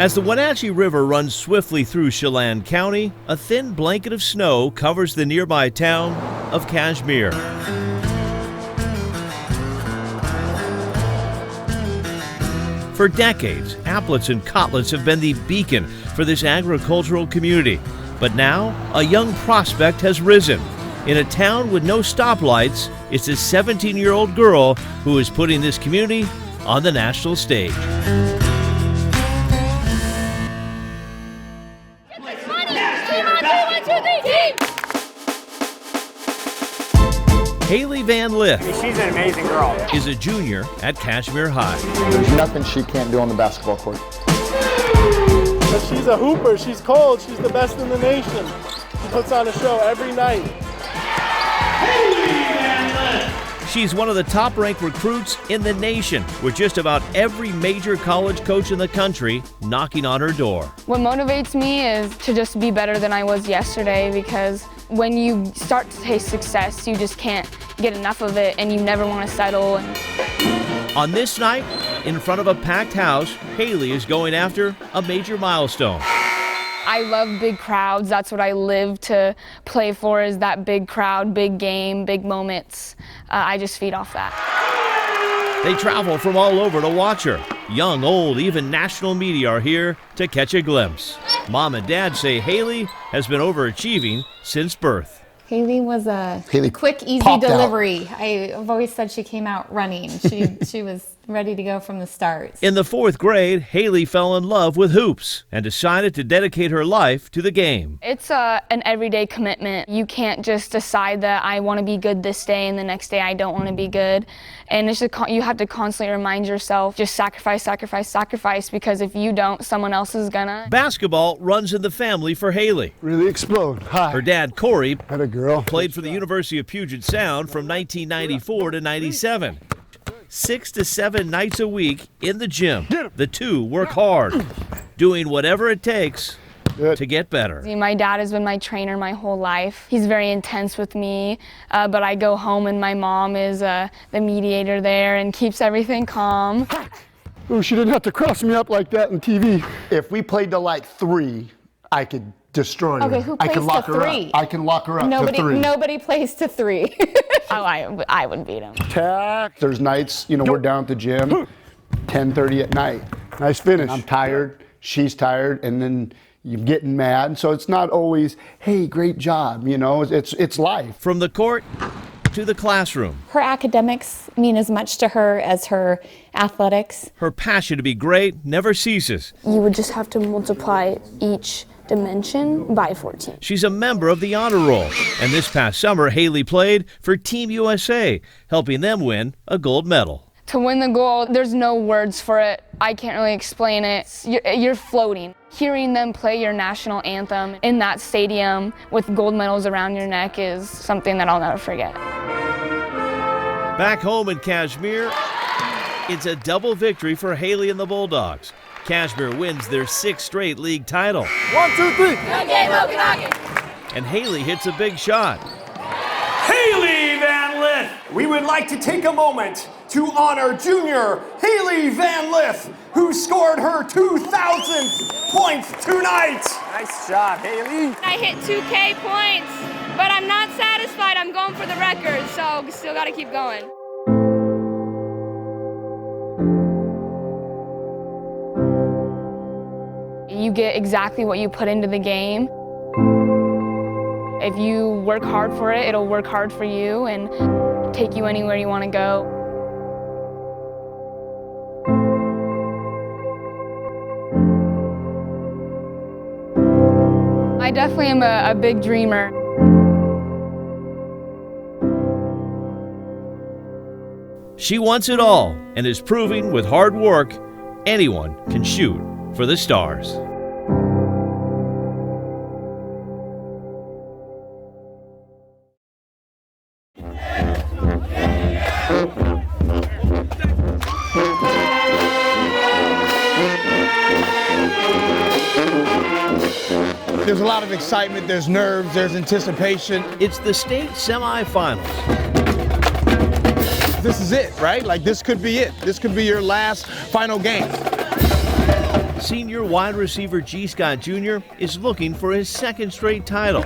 As the Wenatchee River runs swiftly through Chelan County, a thin blanket of snow covers the nearby town of Cashmere. For decades, applets and cotlets have been the beacon for this agricultural community. But now, a young prospect has risen. In a town with no stoplights, it's a 17-year-old girl who is putting this community on the national stage. Haley Van Lith she's an amazing girl. is a junior at Cashmere High. There's nothing she can't do on the basketball court. But she's a hooper. She's cold. She's the best in the nation. She puts on a show every night. She's one of the top-ranked recruits in the nation, with just about every major college coach in the country knocking on her door. What motivates me is to just be better than I was yesterday, because when you start to taste success, you just can't get enough of it and you never want to settle. On this night, in front of a packed house, Haley is going after a major milestone. I love big crowds. That's what I live to play for, is that big crowd, big game, big moments. I just feed off that. They travel from all over to watch her. Young, old, even national media are here to catch a glimpse. Mom and Dad say Haley has been overachieving since birth. Haley was a quick, easy delivery. I've always said she came out running. She was ready to go from the start. In the 4th grade, Haley fell in love with hoops and decided to dedicate her life to the game. It's an everyday commitment. You can't just decide that I want to be good this day and the next day I don't want to be good. And it's just, you have to constantly remind yourself, just sacrifice, sacrifice, sacrifice, because if you don't, someone else is gonna. Basketball runs in the family for Haley. Really explode. Hi. Her dad, Corey, Had a girl. played for the University of Puget Sound from 1994 to 97. 6 to 7 nights a week in the gym. The two work hard, doing whatever it takes to get better. My dad has been my trainer my whole life. He's very intense with me, but I go home and my mom is the mediator there and keeps everything calm. Oh, she didn't have to cross me up like that on TV. If we played to like 3, I could destroy her. Okay, who I plays can lock to her 3? up. I can lock her up to 3. Nobody plays to 3. Oh, I would beat him. Tack. There's nights, we're down at the gym, 10:30 at night. Nice finish. I'm tired, she's tired, and then you're getting mad. So it's not always, hey, great job, it's life. From the court to the classroom, Her academics mean as much to her as her athletics. her passion to be great never ceases. You would just have to multiply each dimension by 14. She's a member of the honor roll, and this past summer, Haley played for Team USA, helping them win a gold medal. To win the gold, there's no words for it. I can't really explain it. You're floating. Hearing them play your national anthem in that stadium with gold medals around your neck is something that I'll never forget. Back home in Cashmere, it's a double victory for Haley and the Bulldogs. Cashmere wins their 6th straight league title. 1, 2, 3. Good game, Okanagan. And Haley hits a big shot. Haley Van Lith! We would like to take a moment to honor junior Haley Van Lith, who scored her 2,000th point tonight. Nice job, Haley. I hit 2K points, but I'm not satisfied. I'm going for the record, so still got to keep going. You get exactly what you put into the game. If you work hard for it, it'll work hard for you and take you anywhere you want to go. I definitely am a big dreamer. She wants it all and is proving with hard work anyone can shoot for the stars. There's a lot of excitement, there's nerves, there's anticipation. It's the state semifinals. This is it, right? Like, this could be it. This could be your last final game. Senior wide receiver G. Scott Jr. is looking for his second straight title.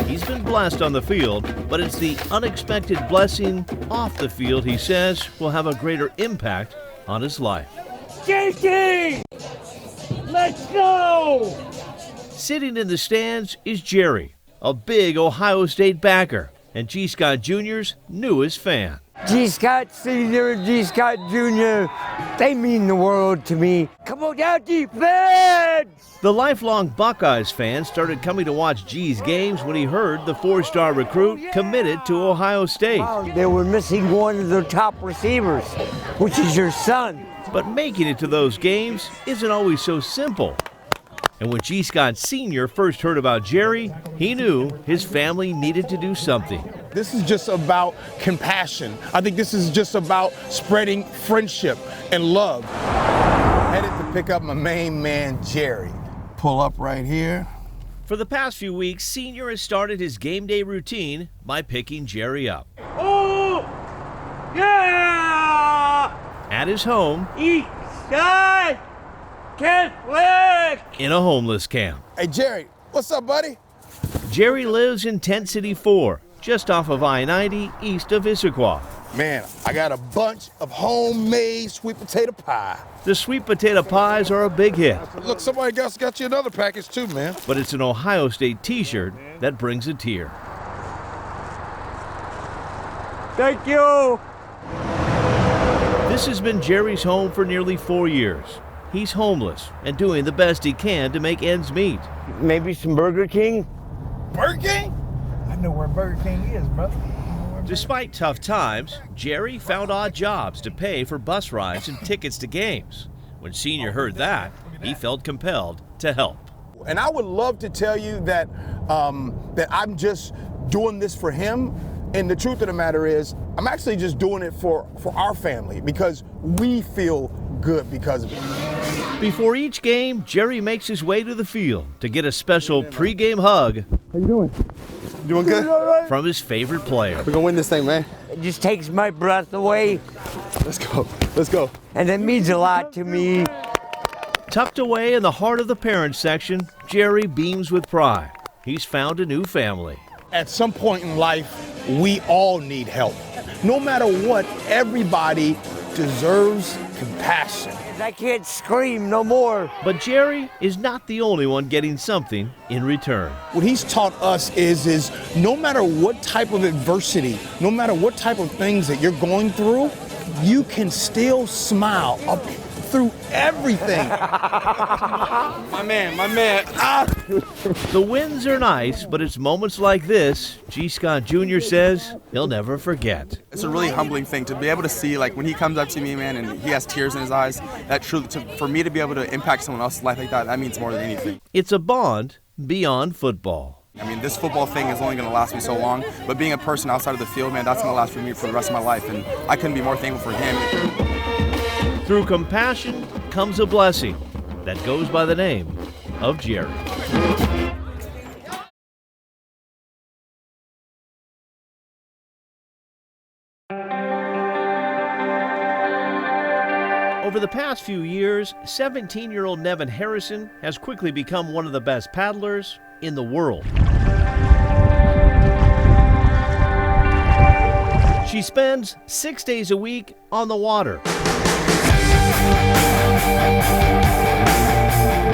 He's been blessed on the field, but it's the unexpected blessing off the field he says will have a greater impact on his life. JT! Let's go! Sitting in the stands is Jerry, a big Ohio State backer and G. Scott Jr.'s newest fan. G. Scott Sr. and G. Scott Jr., they mean the world to me. Come on down, defense! The lifelong Buckeyes fan started coming to watch G's games when he heard the four-star recruit committed to Ohio State. They were missing one of their top receivers, which is your son. But making it to those games isn't always so simple. And when G. Scott Sr. first heard about Jerry, he knew his family needed to do something. This is just about compassion. I think this is just about spreading friendship and love. Headed to pick up my main man, Jerry. Pull up right here. For the past few weeks, Sr. has started his game day routine by picking Jerry up. Oh, yeah! At his home, East Side Catholic! in a homeless camp. Hey, Jerry, what's up, buddy? Jerry lives in Tent City 4, just off of I-90 east of Issaquah. Man, I got a bunch of homemade sweet potato pie. The sweet potato pies are a big hit, Look, somebody else got you another package too, man. but it's an Ohio State t-shirt that brings a tear. Thank you! This has been Jerry's home for nearly 4 years. He's homeless and doing the best he can to make ends meet. Maybe some Burger King? Burger King? I know where Burger King is, brother. Despite tough times, Jerry found odd jobs to pay for bus rides and tickets to games. When Sr. heard that, he felt compelled to help. And I would love to tell you that that I'm just doing this for him. And the truth of the matter is, I'm actually just doing it for our family because we feel good because of it. Before each game, Jerry makes his way to the field to get a special pregame hug How you doing? Doing good? from his favorite player. We're gonna win this thing, man. It just takes my breath away, Let's go. Let's go. and it means a lot to me. Tucked away in the heart of the parents section, Jerry beams with pride. He's found a new family. At some point in life, we all need help. No matter what, everybody deserves compassion. I can't scream no more. But Jerry is not the only one getting something in return. What he's taught us is no matter what type of adversity, no matter what type of things that you're going through, you can still smile up through everything. My man. The wins are nice, but it's moments like this, G. Scott Jr. says he'll never forget. It's a really humbling thing to be able to see, like, when he comes up to me, man, and he has tears in his eyes, that truly, for me to be able to impact someone else's life like that, that means more than anything. It's a bond beyond football. I mean, this football thing is only going to last me so long, but being a person outside of the field, man, that's going to last for me for the rest of my life, and I couldn't be more thankful for him. Through compassion comes a blessing that goes by the name of Jerry. Over the past few years, 17-year-old Nevin Harrison has quickly become one of the best paddlers in the world. She spends 6 days a week on the water,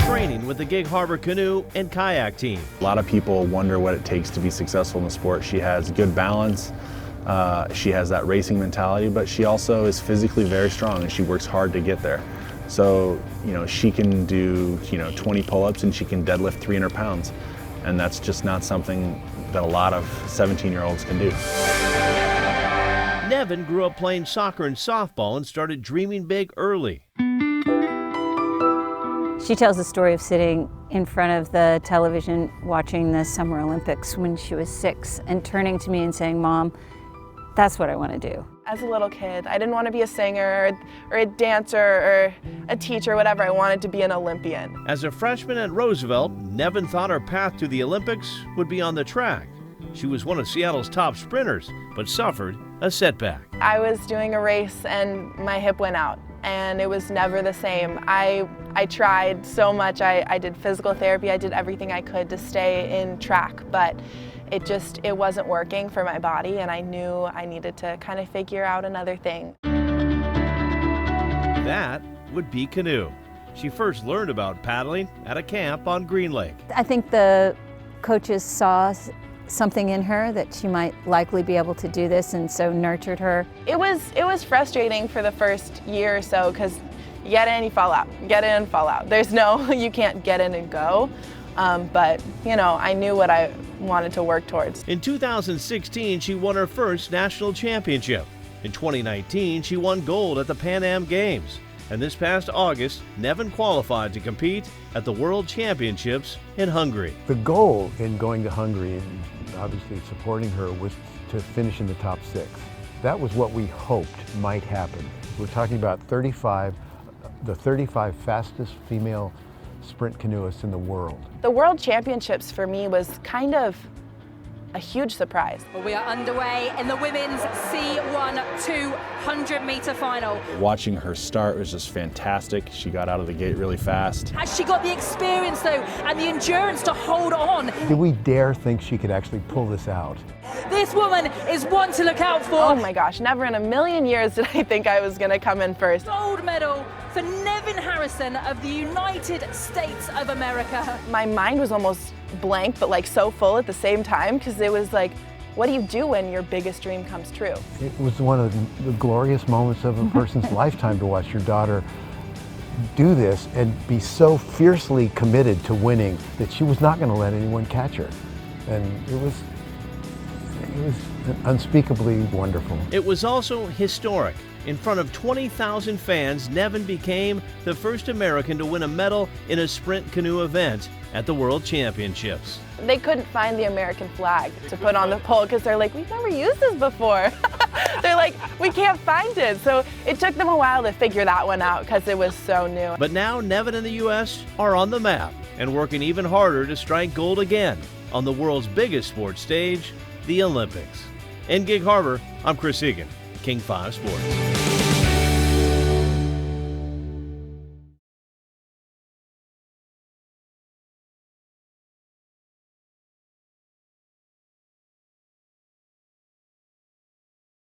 training with the Gig Harbor Canoe and Kayak team. A lot of people wonder what it takes to be successful in the sport. She has good balance, she has that racing mentality, but she also is physically very strong and she works hard to get there. So, she can do, 20 pull-ups and she can deadlift 300 pounds. And that's just not something that a lot of 17-year-olds can do. Nevin grew up playing soccer and softball and started dreaming big early. She tells the story of sitting in front of the television watching the Summer Olympics when she was 6 and turning to me and saying, "Mom, that's what I want to do." As a little kid, I didn't want to be a singer or a dancer or a teacher, whatever. I wanted to be an Olympian. As a freshman at Roosevelt, Nevin thought her path to the Olympics would be on the track. She was one of Seattle's top sprinters, but suffered a setback. I was doing a race and my hip went out. and it was never the same. I tried so much. I did physical therapy. I did everything I could to stay in track, but it wasn't working for my body, and I knew I needed to kind of figure out another thing. That would be canoe. She first learned about paddling at a camp on Green Lake. I think the coaches saw something in her that she might likely be able to do this, and so nurtured her. It was frustrating for the first year or so because you get in, you fall out. You get in, fall out. There's no, you can't get in and go. But, you know, I knew what I wanted to work towards. In 2016, she won her first national championship. In 2019, she won gold at the Pan Am Games. And this past August, Nevin qualified to compete at the World Championships in Hungary. The goal in going to Hungary, and obviously supporting her, was to finish in the top 6. That was what we hoped might happen. We're talking about the 35 fastest female sprint canoeists in the world. The World Championships for me was kind of a huge surprise. We are underway in the women's C1 200-meter final. Watching her start was just fantastic. She got out of the gate really fast. Has she got the experience though and the endurance to hold on? Did we dare think she could actually pull this out? This woman is one to look out for. Oh my gosh, never in a million years did I think I was going to come in first. Gold medal for Nevin Harrison of the United States of America. My mind was almost blank, but like so full at the same time, because it was like, what do you do when your biggest dream comes true? It was one of the glorious moments of a person's lifetime to watch your daughter do this and be so fiercely committed to winning that she was not going to let anyone catch her. And it was unspeakably wonderful. It was also historic. In front of 20,000 fans, Nevin became the first American to win a medal in a sprint canoe event at the World Championships. They couldn't find the American flag to put on the pole because they're like, we've never used this before. They're like, we can't find it. So it took them a while to figure that one out because it was so new. But now Nevin and the U.S. are on the map and working even harder to strike gold again on the world's biggest sports stage, the Olympics. In Gig Harbor, I'm Chris Egan, King 5 Sports.